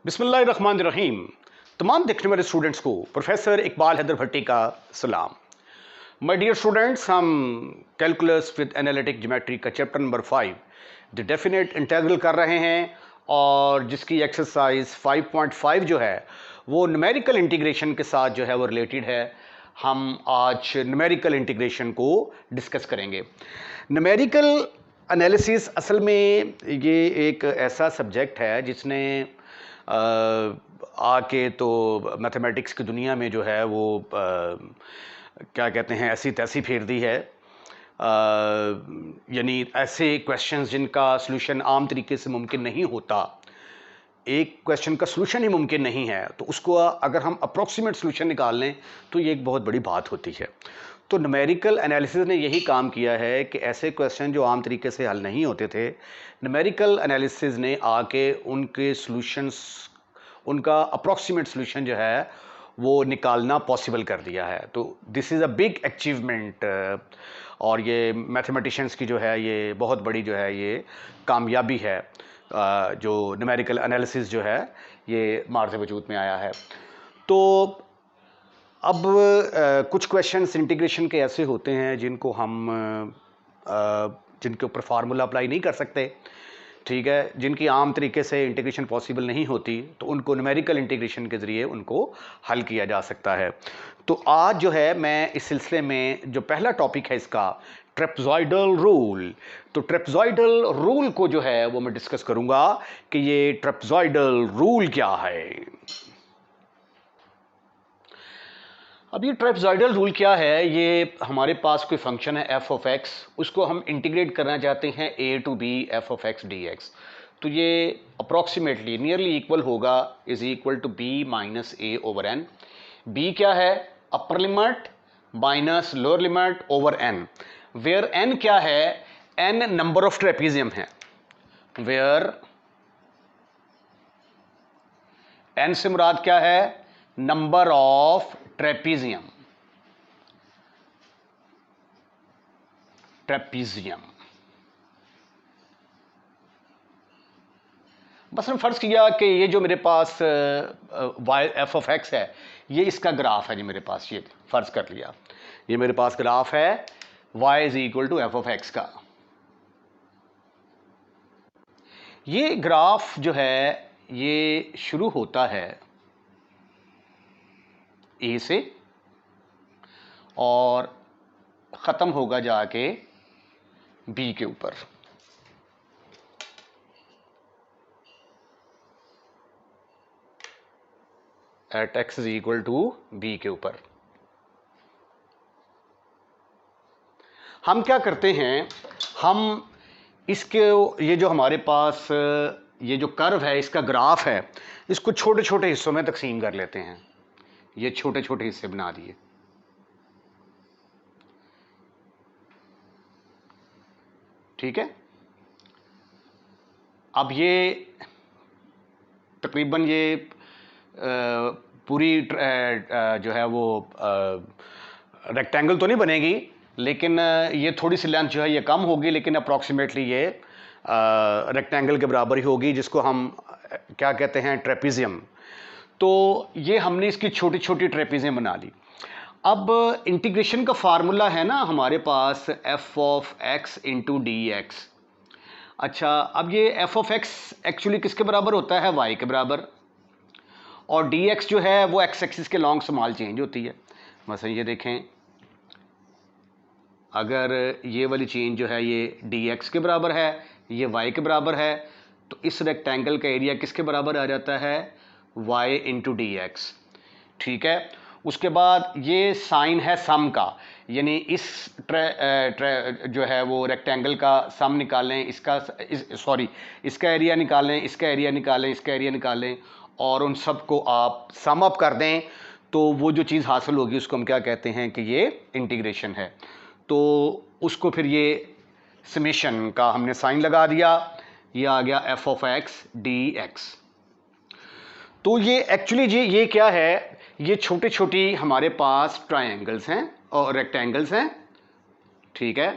बिस्मिल्लाहिर्रहमानिर्रहीम। तमाम देखने वाले स्टूडेंट्स को प्रोफेसर इकबाल हैदर भट्टी का सलाम। माय डियर स्टूडेंट्स, हम कैलकुलस विद एनालिटिक ज्योमेट्री का chapter number 5 the definite integral कर रहे हैं और जिसकी एक्सरसाइज 5.5 जो है वो न्यूमेरिकल इंटीग्रेशन के साथ जो है वो रिलेटेड है। हम आज न्यूमेरिकल इंटीग्रेशन को डिस्कस करेंगे। न्यूमेरिकल एनालिसिस असल में ये एक ऐसा सब्जेक्ट है जिसने आके तो मैथमेटिक्स की दुनिया में जो है वो क्या कहते हैं ऐसी तैसी फेर दी है। यानी ऐसे क्वेश्चंस जिनका सलूशन आम तरीके से मुमकिन नहीं होता, एक क्वेश्चन का सलूशन ही मुमकिन नहीं है तो उसको अगर हम अप्रॉक्सीमेट सलूशन निकाल लें तो ये एक बहुत बड़ी बात होती है। तो न्यूमेरिकल एनालिसिस ने यही काम किया है कि ऐसे क्वेश्चन जो आम तरीके से हल नहीं होते थे, न्यूमेरिकल एनालिसिस ने आके उनके सॉल्यूशंस, उनका अप्रॉक्सीमेट सॉल्यूशन जो है वो निकालना पॉसिबल कर दिया है। तो this is a big achievement और ये मैथमेटिशियंस की जो है ये बहुत बड़ी जो है ये कामयाबी है जो न्यूमेरिकल एनालिसिस जो है ये मार्ज़ वजूद में आया है। तो अब कुछ क्वेश्चंस इंटीग्रेशन के ऐसे होते हैं जिनको हम जिनके ऊपर फार्मूला अप्लाई नहीं कर सकते, ठीक है, जिनकी आम तरीके से इंटीग्रेशन पॉसिबल नहीं होती, तो उनको न्यूमेरिकल इंटीग्रेशन के ज़रिए उनको हल किया जा सकता है। तो आज जो है मैं इस सिलसिले में जो पहला टॉपिक है इसका ट्रेपज़ॉइडल रूल, तो ट्रेपज़ॉइडल रूल को जो है वो मैं डिस्कस करूँगा कि ये ट्रेपज़ॉइडल रूल क्या है। अब ये ट्रेपज़ॉइडल रूल क्या है, ये हमारे पास कोई फंक्शन है f ऑफ x, उसको हम इंटीग्रेट करना चाहते हैं a to b f of x dx। तो ये अप्रॉक्सीमेटली नियरली इक्वल होगा is equal to b minus a over n। b क्या है, upper limit minus lower limit over n, where n क्या है, n नंबर ऑफ ट्रेपीजियम है, where n से मुराद क्या है, नंबर ऑफ ट्रेपीजियम, ट्रेपीजियम। बस हम फर्ज किया कि ये जो मेरे पास वाई एफ ऑफ एक्स है ये इसका ग्राफ है, जी मेरे पास ये फर्ज कर लिया, ये मेरे पास ग्राफ है y is equal to F of X का। ये ग्राफ जो है ये शुरू होता है ए से और ख़त्म होगा जाके बी के ऊपर। At X is equal to B के ऊपर। हम क्या करते हैं, हम इसके ये जो हमारे पास ये जो कर्व है इसका ग्राफ है इसको छोटे छोटे हिस्सों में तकसीम कर लेते हैं। ये छोटे छोटे हिस्से बना दिए, ठीक है। अब ये तकरीबन ये पूरी जो है वो रेक्टेंगल तो नहीं बनेगी, लेकिन ये थोड़ी सी लेंथ जो है ये कम होगी, लेकिन अप्रॉक्सीमेटली ये रेक्टेंगल के बराबर ही होगी, जिसको हम क्या कहते हैं, ट्रेपीजियम। तो ये हमने इसकी छोटी छोटी ट्रेपीजियम बना ली। अब इंटीग्रेशन का फार्मूला है ना हमारे पास f of x into D x. अच्छा, अब ये f ऑफ x एक्चुअली किसके बराबर होता है, y के बराबर, और dx जो है वो x एक्सिस के लॉन्ग स्मॉल चेंज होती है। मसलन ये देखें, अगर ये वाली चेंज जो है ये dx के बराबर है, ये y के बराबर है, तो इस रेक्टेंगल का एरिया किसके बराबर आ जाता है, y इंटू डी एक्स, ठीक है। उसके बाद ये साइन है सम का, यानी इस जो है वो रेक्टेंगल का सम निकालें, इसका इसका एरिया निकालें, इसका एरिया निकालें, इसका एरिया निकालें, और उन सब को आप सम अप कर दें तो वो जो चीज़ हासिल होगी उसको हम क्या कहते हैं कि ये इंटीग्रेशन है। तो उसको फिर ये समेशन का हमने साइन लगा दिया, ये आ गया f ऑफ x dx। तो ये एक्चुअली जी ये क्या है, ये छोटी छोटी हमारे पास ट्रायंगल्स हैं और रेक्टेंगल्स हैं, ठीक है।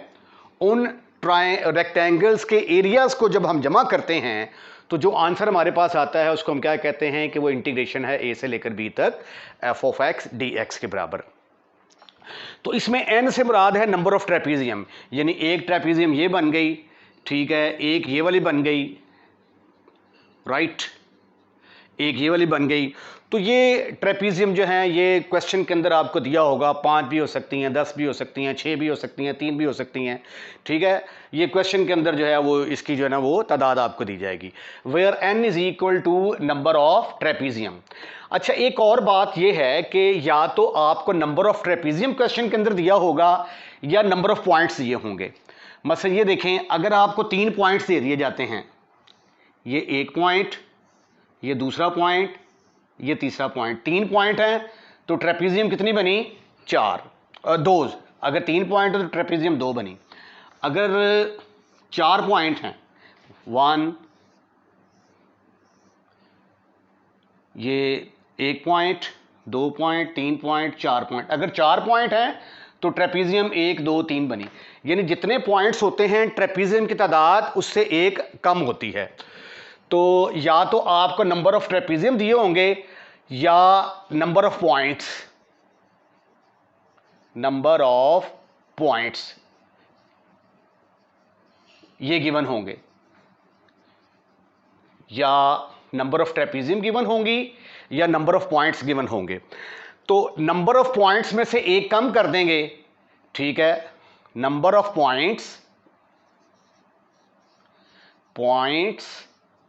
उन रेक्टेंगल्स के एरियाज को जब हम जमा करते हैं तो जो आंसर हमारे पास आता है उसको हम क्या कहते हैं कि वो इंटीग्रेशन है ए से लेकर बी तक F of x D x के बराबर। तो इसमें एन से मुराद है नंबर ऑफ ट्रेपीजियम, यानी एक ट्रेपीजियम ये बन गई, ठीक है, एक ये वाली बन गई, राइट, एक ये वाली बन गई। तो ये ट्रेपीजियम जो है ये क्वेश्चन के अंदर आपको दिया होगा, 5 भी हो सकती हैं, 10 भी हो सकती हैं, 6 भी हो सकती हैं, 3 भी हो सकती हैं, ठीक है। ये क्वेश्चन के अंदर जो है वो इसकी जो है ना वो तादाद आपको दी जाएगी, where N is equal to number of trapezium. अच्छा, एक और बात ये है कि या तो आपको नंबर ऑफ ट्रेपीजियम क्वेश्चन के अंदर दिया होगा या नंबर ऑफ पॉइंट्स दिए होंगे। मसलन ये देखें, अगर आपको 3 पॉइंट्स दे दिए जाते हैं, ये एक पॉइंट, ये दूसरा पॉइंट, ये तीसरा पॉइंट, 3 पॉइंट हैं, तो ट्रेपीजियम कितनी बनी? 4, 2। अगर 3 पॉइंट है तो ट्रेपीजियम 2 बनी। अगर 4 पॉइंट हैं, 1, ये 1 पॉइंट, 2 पॉइंट, 3 पॉइंट, 4 पॉइंट, अगर 4 पॉइंट हैं तो ट्रेपीजियम 1, 2, 3 बनी। यानी जितने पॉइंट्स होते हैं ट्रेपीजियम की तादाद उससे एक कम होती है। तो या तो आपको नंबर ऑफ ट्रेपीजियम दिए होंगे या number of points, number of points ये गिवन होंगे, या नंबर ऑफ ट्रेपीजियम गिवन होंगी या नंबर ऑफ पॉइंट्स गिवन होंगे। तो नंबर ऑफ पॉइंट्स में से एक कम कर देंगे, ठीक है, नंबर ऑफ पॉइंट्स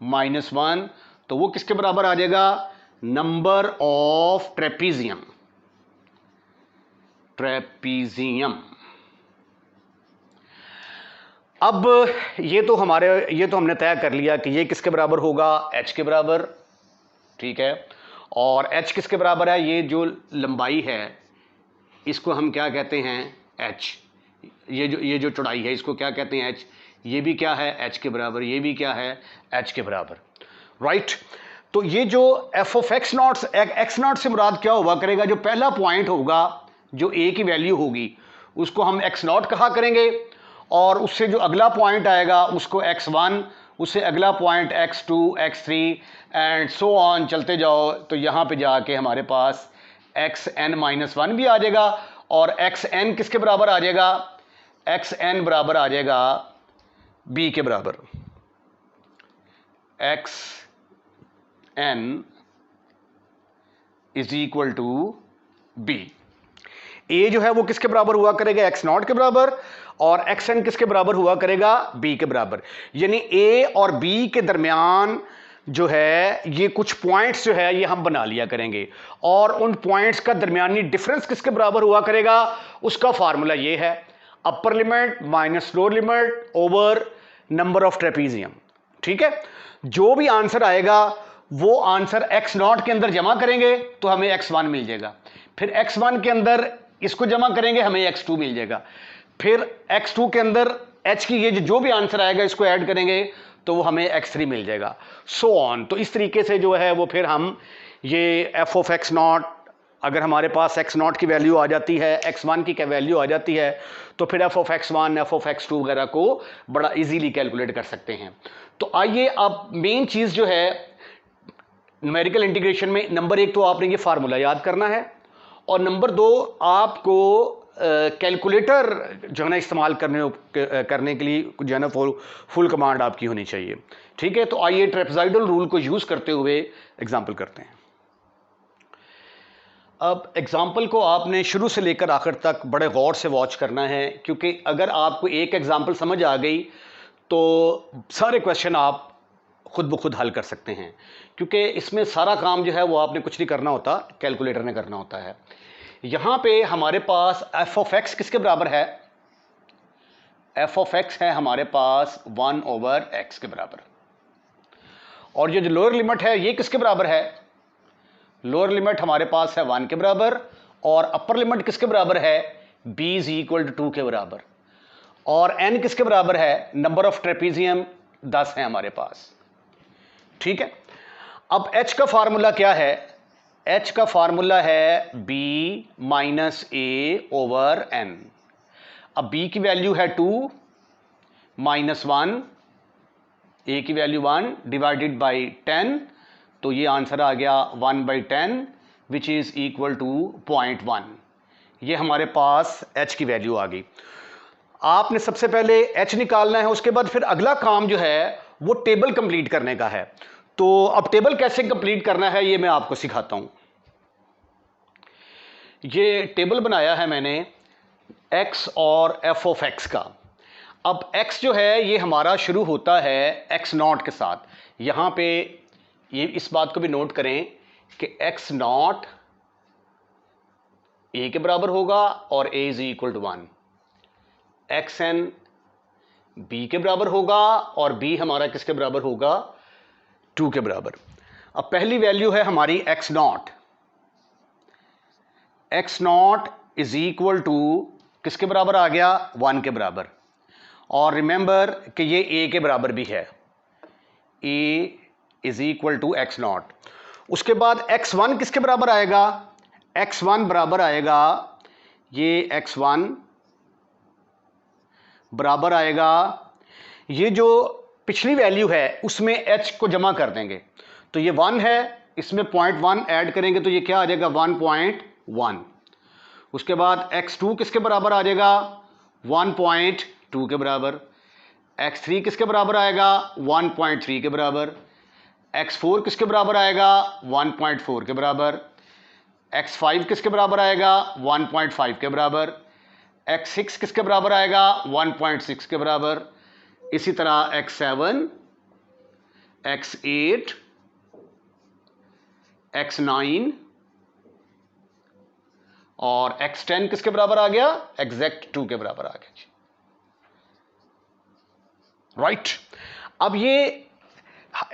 -1, तो वो किसके बराबर आ जाएगा? नंबर ऑफ ट्रेपीजियम, अब ये तो हमने तय कर लिया कि ये किसके बराबर होगा? h के बराबर, ठीक है। और h किसके बराबर है? ये जो लंबाई है इसको हम क्या कहते हैं? h। ये जो चौड़ाई है इसको क्या कहते हैं? h। ये भी क्या है? h के बराबर। ये भी क्या है? h के बराबर, राइट। तो ये जो f ऑफ x नॉट से मुराद क्या हुआ करेगा? जो पहला पॉइंट होगा, जो a की वैल्यू होगी, उसको हम x नॉट कहा करेंगे, और उससे जो अगला पॉइंट आएगा उसको x1, उससे अगला point x2, x3 and so on चलते जाओ। तो यहाँ पे जाके हमारे पास xn-1 भी आ जाएगा, और xn किसके बराबर आ जाएगा? xn बराबर आ जाएगा b के बराबर। xn is equal to b। a जो है वो किसके बराबर हुआ करेगा? x नॉट के बराबर, और xn किसके बराबर हुआ करेगा? b के बराबर। यानी a और b के दरमियान जो है ये कुछ पॉइंट्स जो है ये हम बना लिया करेंगे, और उन पॉइंट्स का दरमियानी डिफरेंस किसके बराबर हुआ करेगा? उसका फार्मूला ये है, upper limit minus lower limit over number of trapezium, ठीक है। जो भी आंसर आएगा वो आंसर x नॉट के अंदर जमा करेंगे तो हमें x1 मिल जाएगा, फिर x1 के अंदर इसको जमा करेंगे हमें x2 मिल जाएगा, फिर x2 के अंदर h की ये जो भी आंसर आएगा इसको ऐड करेंगे तो वो हमें x3 मिल जाएगा, सो ऑन। तो इस तरीके से जो है वो फिर हम ये f ऑफ x नॉट, अगर हमारे पास x नॉट की वैल्यू आ जाती है, x1 की क्या वैल्यू आ जाती है, तो फिर f of x1, f of x2 वगैरह को बड़ा इजीली कैलकुलेट कर सकते हैं। तो आइए अब मेन चीज़ जो है न्यूमेरिकल इंटीग्रेशन में, नंबर 1 तो आपने ये फार्मूला याद करना है, और नंबर 2 आपको कैलकुलेटर जो है ना इस्तेमाल करने के लिए जो है ना फुल कमांड आपकी होनी चाहिए, ठीक है। तो आइए ट्रेपेजॉइडल रूल को यूज़ करते हुए एग्जाम्पल करते हैं। अब एग्जाम्पल को आपने शुरू से लेकर आखिर तक बड़े गौर से वॉच करना है, क्योंकि अगर आपको एक एग्जाम्पल समझ आ गई तो सारे क्वेश्चन आप खुद ब खुद हल कर सकते हैं, क्योंकि इसमें सारा काम जो है वो आपने कुछ नहीं करना होता, कैलकुलेटर ने करना होता है। यहाँ पे हमारे पास f ऑफ x किसके बराबर है? f ऑफ x है हमारे पास 1/x के बराबर, और ये जो लोअर लिमिट है ये किसके बराबर है? लोअर लिमिट हमारे पास है 1 के बराबर, और अपर लिमिट किसके बराबर है? b इज इक्वल टू 2 के बराबर, और n किसके बराबर है? नंबर ऑफ ट्रेपीजियम 10 है हमारे पास, ठीक है। अब h का फार्मूला क्या है? h का फार्मूला है b minus a over n। अब b की वैल्यू है 2 -1 ए की वैल्यू 1 डिवाइडेड बाई 10, तो ये आंसर आ गया 1/10 विच इज़ इक्वल टू 0.1। ये हमारे पास h की वैल्यू आ गई। आपने सबसे पहले h निकालना है, उसके बाद फिर अगला काम जो है वो टेबल कंप्लीट करने का है। तो अब टेबल कैसे कंप्लीट करना है ये मैं आपको सिखाता हूं। ये टेबल बनाया है मैंने x और f ऑफ x का। अब x जो है ये हमारा शुरू होता है x0 के साथ। यहां पे ये इस बात को भी नोट करें कि x0 a के बराबर होगा और a is equal to 1, xn b के बराबर होगा और b हमारा किसके बराबर होगा, 2 के बराबर। अब पहली वैल्यू है हमारी x0, x0 is equal to किसके बराबर आ गया, 1 के बराबर। और रिमेंबर कि ये a के बराबर भी है, a is equal to x0। उसके बाद x1 किसके बराबर आएगा, x1 बराबर आएगा, ये x1 बराबर आएगा, ये जो पिछली वैल्यू है उसमें h को जमा कर देंगे, तो ये 1 है, इसमें 0.1 ऐड करेंगे तो ये क्या आ जाएगा, 1.1। उसके बाद x2 किसके बराबर आ जाएगा, 1.2 के बराबर। x3 किसके बराबर आएगा, 1.3 के बराबर। x4 किसके बराबर आएगा, 1.4 के बराबर। x5 किसके बराबर आएगा, 1.5 के बराबर। x6 किसके बराबर आएगा, 1.6 के बराबर। इसी तरह x7, x8, x9 और x10 किसके बराबर आ गया, एग्जैक्ट 2 के बराबर आ गया। राइट। अब ये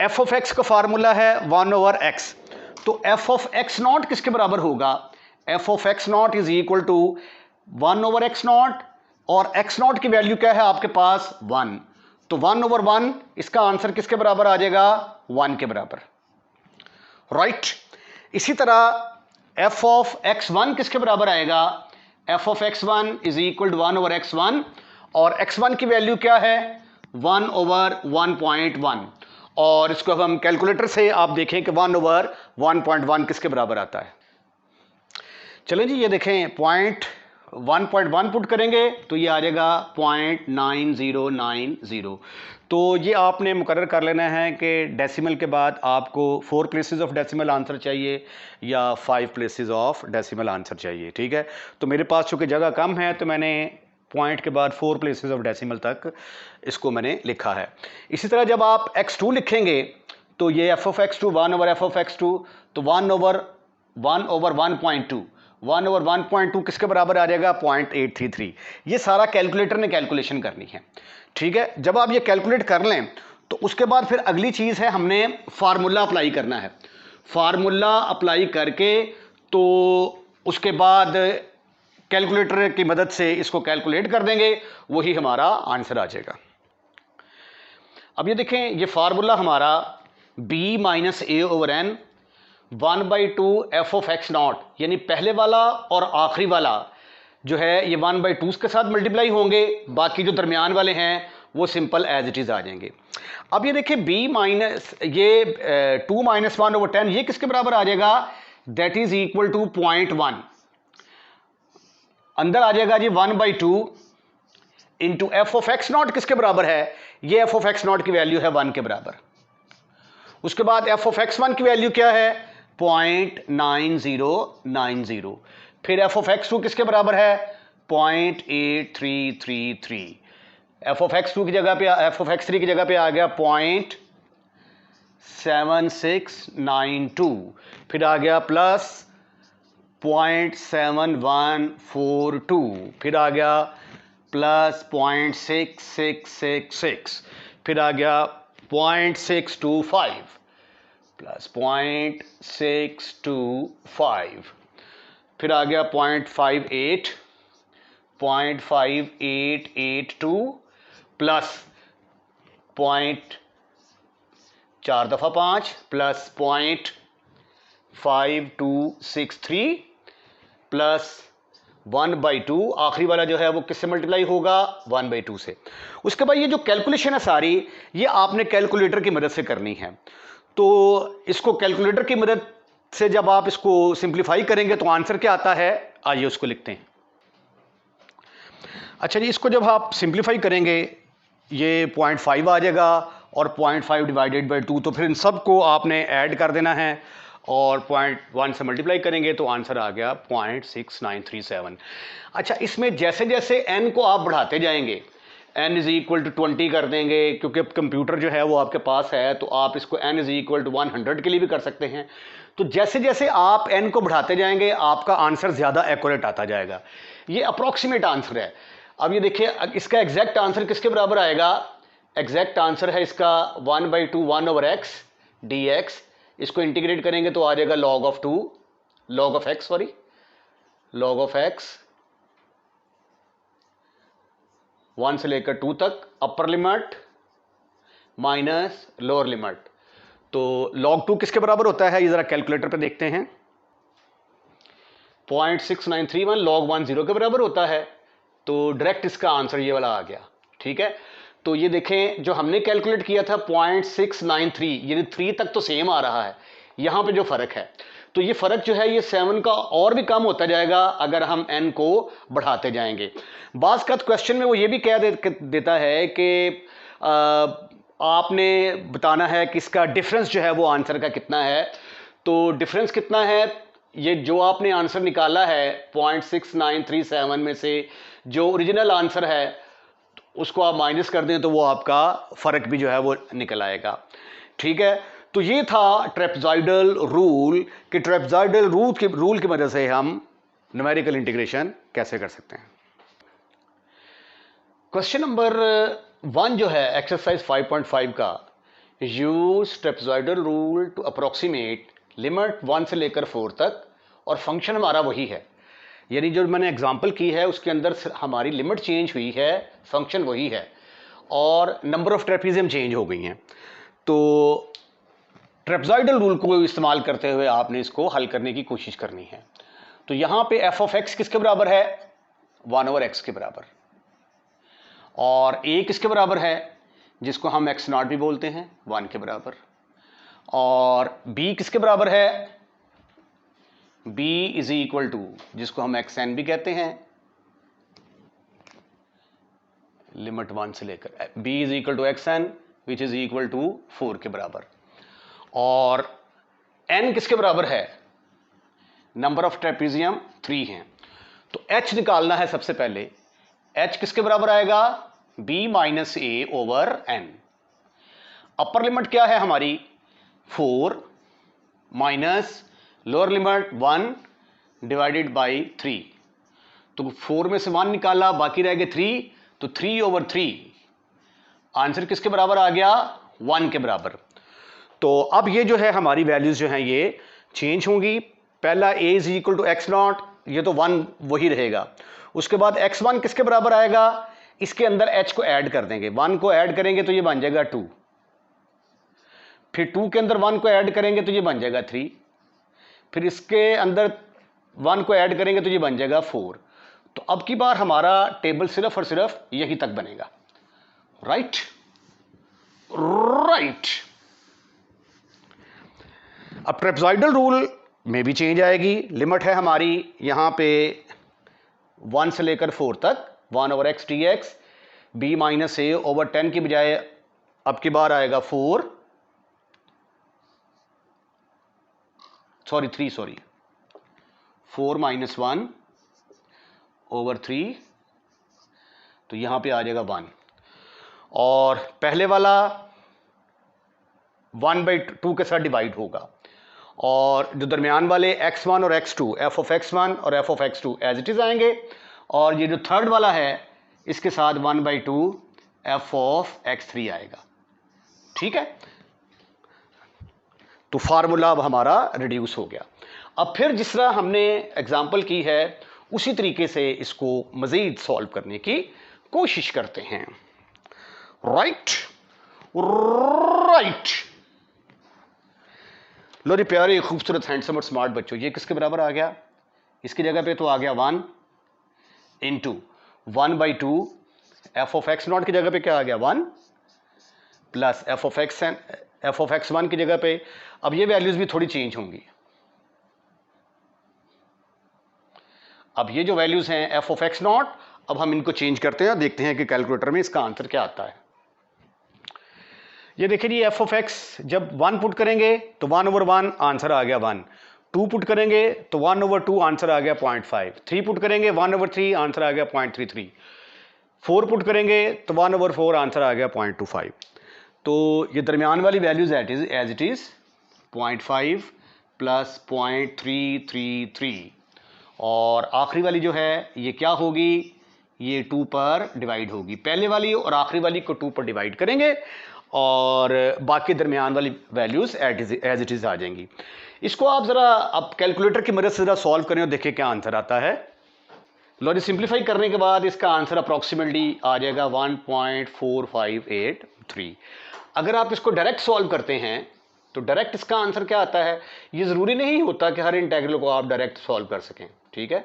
f ऑफ x का फार्मूला है 1/x, तो f ऑफ x0 किसके बराबर होगा, f of x0 is equal to 1/x0 और x0 की वैल्यू क्या है आपके पास, 1, तो 1/1 इसका आंसर किसके बराबर आ जाएगा, 1 के बराबर। राइट। इसी तरह f ऑफ x1 किसके बराबर आएगा, f of x1 is equal to 1/x1 और x1 की वैल्यू क्या है, 1/1.1, और इसको अब हम कैलकुलेटर से आप देखें कि 1/1.1 किसके बराबर आता है। चलें जी, ये देखें 1.1 पुट करेंगे तो ये आ जाएगा 0.9090। तो ये आपने मुकर्रर कर लेना है कि डेसिमल के बाद आपको 4 प्लेसेस ऑफ डेसिमल आंसर चाहिए या 5 प्लेसेस ऑफ डेसिमल आंसर चाहिए। ठीक है, तो मेरे पास चूँकि जगह कम है तो मैंने पॉइंट के बाद 4 प्लेसेस ऑफ डेसिमल तक इसको मैंने लिखा है। इसी तरह जब आप x2 लिखेंगे तो ये f of x2 1/f of x2, तो 1/1.2, 1/1.2 किसके बराबर आ जाएगा, 0.833। ये सारा कैलकुलेटर ने कैलकुलेशन करनी है। ठीक है, जब आप ये कैलकुलेट कर लें तो उसके बाद फिर अगली चीज़ है हमने फार्मूला अप्लाई करना है। फार्मूला अप्लाई करके तो उसके बाद कैलकुलेटर की मदद से इसको कैलकुलेट कर देंगे, वही हमारा आंसर आ जाएगा। अब ये देखें, ये फार्मूला हमारा b minus a/n 1/2 f of x0, यानी पहले वाला और आखिरी वाला जो है ये 1/2 के साथ मल्टीप्लाई होंगे, बाकी जो दरमियान वाले हैं वो सिंपल एज इट इज़ आ जाएंगे। अब ये देखिए b माइनस ये 2 - 1/10 ये किसके बराबर आ जाएगा, दैट इज इक्वल टू 0.1, अंदर आ जाएगा जी 1/2 इंटू एफ ऑफ x0 किसके बराबर है, ये एफ ऑफ x0 की वैल्यू है 1 के बराबर। उसके बाद एफ ऑफ x1 की वैल्यू क्या है, 0.9090। फिर एफ ऑफ x2 किसके बराबर है, 0.8333। एफ ऑफ x2 की जगह पे, एफ ऑफ x3 की जगह पे आ गया 0.7692। फिर आ गया प्लस 0.7142, फिर आ गया प्लस 0.6666, फिर आ गया 0.625 प्लस 0.625, फिर आ गया 0.58, 0.5882 प्लस 4 दफ़ा 5 प्लस 0.5263 प्लस 1/2, आखिरी वाला जो है वो किससे मल्टीप्लाई होगा, 1/2 से। उसके बाद ये जो कैलकुलेशन है सारी, ये आपने कैलकुलेटर की मदद से करनी है। तो इसको कैलकुलेटर की मदद से जब आप इसको सिंप्लीफाई करेंगे तो आंसर क्या आता है, आइए उसको लिखते हैं। अच्छा जी, इसको जब आप सिंप्लीफाई करेंगे ये 0.5 आ जाएगा और 0.5 डिवाइडेड बाई 2, तो फिर इन सब को आपने ऐड कर देना है और 0.1 से मल्टीप्लाई करेंगे तो आंसर आ गया 0.6937। अच्छा, इसमें जैसे जैसे n को आप बढ़ाते जाएंगे, n इज इक्वल टू 20 कर देंगे, क्योंकि अब कंप्यूटर जो है वो आपके पास है, तो आप इसको n इज इक्वल टू 100 के लिए भी कर सकते हैं। तो जैसे जैसे आप n को बढ़ाते जाएंगे आपका आंसर ज़्यादा एक्यूरेट आता जाएगा। ये अप्रॉक्सीमेट आंसर है। अब ये देखिए, इसका एग्जैक्ट आंसर किसके बराबर आएगा, एग्जैक्ट आंसर है इसका 1/2 1/x dx। इसको इंटीग्रेट करेंगे तो आ जाएगा log of x 1 से लेकर 2 तक, अपर लिमिट माइनस लोअर लिमिट। तो log 2 किसके बराबर होता है, ये जरा कैलकुलेटर पे देखते हैं। 0.6931 log 1 0 के बराबर होता है, तो डायरेक्ट इसका आंसर ये वाला आ गया। ठीक है, तो ये देखें जो हमने कैलकुलेट किया था 0.693, यानी 3 तक तो सेम आ रहा है, यहाँ पे जो फ़र्क है, तो ये फ़र्क जो है ये 7 का और भी कम होता जाएगा अगर हम n को बढ़ाते जाएंगे। बाज़ का क्वेश्चन में वो ये भी कह देता है कि आपने बताना है कि इसका डिफरेंस जो है वो आंसर का कितना है। तो डिफरेंस कितना है, ये जो आपने आंसर निकाला है 0.6937 में से जो ओरिजिनल आंसर है उसको आप माइनस कर दें तो वो आपका फ़र्क भी जो है वो निकल आएगा। ठीक है, तो ये था ट्रेपेजॉइडल रूल कि ट्रेपेजॉइडल रूल की मदद से हम न्यूमेरिकल इंटीग्रेशन कैसे कर सकते हैं। क्वेश्चन नंबर 1 जो है एक्सरसाइज 5.5 का, use trapezoidal rule to approximate limit 1 से लेकर 4 तक, और फंक्शन हमारा वही है, यानी जो मैंने एग्जांपल की है उसके अंदर हमारी लिमिट चेंज हुई है, फंक्शन वही है, और नंबर ऑफ ट्रेपीजियम चेंज हो गई हैं। तो ट्रेपेजॉइडल रूल को इस्तेमाल करते हुए आपने इसको हल करने की कोशिश करनी है। तो यहाँ पे f ऑफ x किसके बराबर है, 1/x के बराबर, और a किसके बराबर है, जिसको हम x0 भी बोलते हैं, 1 के बराबर, और b किसके बराबर है, b इज इक्वल टू, जिसको हम xn भी कहते हैं, लिमिट 1 से लेकर, b is equal to xn which is equal to 4 के बराबर, और n किसके बराबर है, नंबर ऑफ ट्रेपीजियम 3 हैं। तो h निकालना है सबसे पहले, h किसके बराबर आएगा, b minus a over n। Upper limit क्या है हमारी, 4 minus lower limit 1 divided by 3। तो 4 में से 1 निकाला, बाकी रह गए 3, तो 3/3 आंसर किसके बराबर आ गया, 1 के बराबर। तो अब ये जो है हमारी वैल्यूज जो हैं ये चेंज होंगी। पहला a is equal to x0, ये तो 1 वही रहेगा। उसके बाद x1 किसके बराबर आएगा, इसके अंदर h को ऐड कर देंगे, 1 को ऐड करेंगे तो ये बन जाएगा 2, फिर 2 के अंदर 1 को ऐड करेंगे तो ये बन जाएगा 3, फिर इसके अंदर 1 को ऐड करेंगे तो ये बन जाएगा 4। तो अब की बार हमारा टेबल सिर्फ और सिर्फ यही तक बनेगा। राइट, अब ट्रेपेजॉइडल रूल में भी चेंज आएगी। लिमिट है हमारी यहाँ पे 1 से लेकर 4 तक, 1/x dx, b minus a over 10 की बजाय अब की बार आएगा 4 माइनस 1 ओवर 3, तो यहाँ पे आ जाएगा 1, और पहले वाला 1/2 के साथ डिवाइड होगा, और जो दरमियान वाले x1 और x2, f ऑफ x1 और f of x2 as it is आएंगे, और ये जो थर्ड वाला है इसके साथ 1/2 f ऑफ x3 आएगा। ठीक है, तो फार्मूला अब हमारा रिड्यूस हो गया। अब फिर जिस तरह हमने एग्जाम्पल की है उसी तरीके से इसको मज़ीद सॉल्व करने की कोशिश करते हैं। राइट, लो जी प्यारे खूबसूरत हैंडसम और स्मार्ट बच्चों, ये किसके बराबर आ गया, इसकी जगह पे तो आ गया 1, into 1/2 F of x not की जगह पे क्या आ गया 1 प्लस एफ ऑफ एक्स 1 की जगह पे अब ये वैल्यूज भी थोड़ी चेंज होंगी। अब ये जो वैल्यूज हैं एफ ऑफ एक्स नॉट, अब हम इनको चेंज करते हैं और देखते हैं कि कैलकुलेटर में इसका आंसर क्या आता है। ये देखिए जी, एफ ऑफ एक्स जब 1 पुट करेंगे तो 1/1 आंसर आ गया 1, 2 पुट करेंगे तो 1/2 आंसर आ गया 0.5, 3 पुट करेंगे 1/3 आंसर आ गया 0.33, 4 पुट करेंगे तो 1/4 आंसर आ गया 0.25। तो ये दरमियान वाली values as it is 0.5 plus 0.333 और आखिरी वाली जो है ये क्या होगी, ये 2 पर डिवाइड होगी। पहले वाली और आखिरी वाली को 2 पर डिवाइड करेंगे और बाकी दरमियान वाली वैल्यूज एज इट इज आ जाएंगी। इसको आप जरा अब कैलकुलेटर की मदद से जरा सॉल्व करें और देखिए क्या आंसर आता है। लो जी, सिंप्लीफाई करने के बाद इसका आंसर अप्रॉक्सीमेटली आ जाएगा 1.4583। अगर आप इसको डायरेक्ट सॉल्व करते हैं तो डायरेक्ट इसका आंसर क्या आता है। ये ज़रूरी नहीं होता कि हर इंटीग्रल को आप डायरेक्ट सॉल्व कर सकें, ठीक है,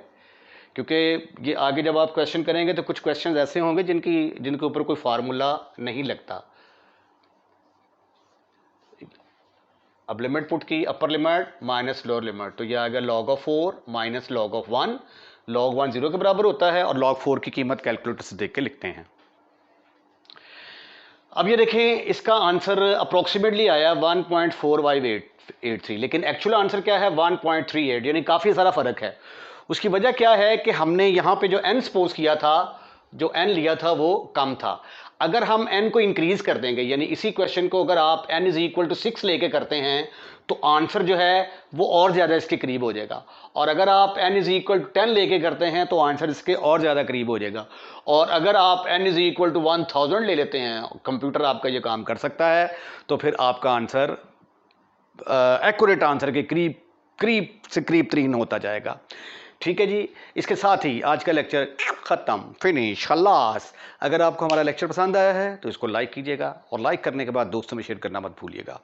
क्योंकि ये आगे जब आप क्वेश्चन करेंगे तो कुछ क्वेश्चन ऐसे होंगे जिनके ऊपर कोई फार्मूला नहीं लगता। अब लिमिट पुट की, अपर लिमिट माइनस लोअर लिमिट, तो ये आ गया log of 4 minus log of 1, log 1 0 के बराबर होता है और log 4 की कीमत कैलकुलेटर से देख के लिखते हैं। अब ये देखें इसका आंसर अप्रोक्सीमेटली आया 1.4583, लेकिन एक्चुअल आंसर क्या है 1.38, यानी काफ़ी सारा फ़र्क है। उसकी वजह क्या है कि हमने यहाँ पे जो n सपोज किया था, जो n लिया था वो कम था। अगर हम n को इंक्रीज कर देंगे, यानी इसी क्वेश्चन को अगर आप n = 6 लेके करते हैं तो आंसर जो है वो और ज़्यादा इसके करीब हो जाएगा, और अगर आप n = 10 लेके करते हैं तो आंसर इसके और ज़्यादा करीब हो जाएगा, और अगर आप n = 1000 ले लेते हैं, कंप्यूटर आपका ये काम कर सकता है, तो फिर आपका आंसर एक्यूरेट आंसर के करीब से करीब तरीन होता जाएगा। ठीक है जी, इसके साथ ही आज का लेक्चर ख़त्म, फिनिश, खल्लास। अगर आपको हमारा लेक्चर पसंद आया है तो इसको लाइक कीजिएगा और लाइक करने के बाद दोस्तों में शेयर करना मत भूलिएगा।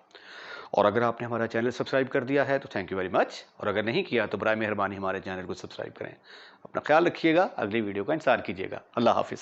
और अगर आपने हमारा चैनल सब्सक्राइब कर दिया है तो थैंक यू वेरी मच, और अगर नहीं किया तो बराए मेहरबानी हमारे चैनल को सब्सक्राइब करें। अपना ख्याल रखिएगा, अगली वीडियो का इंतज़ार कीजिएगा। अल्लाह हाफिज़।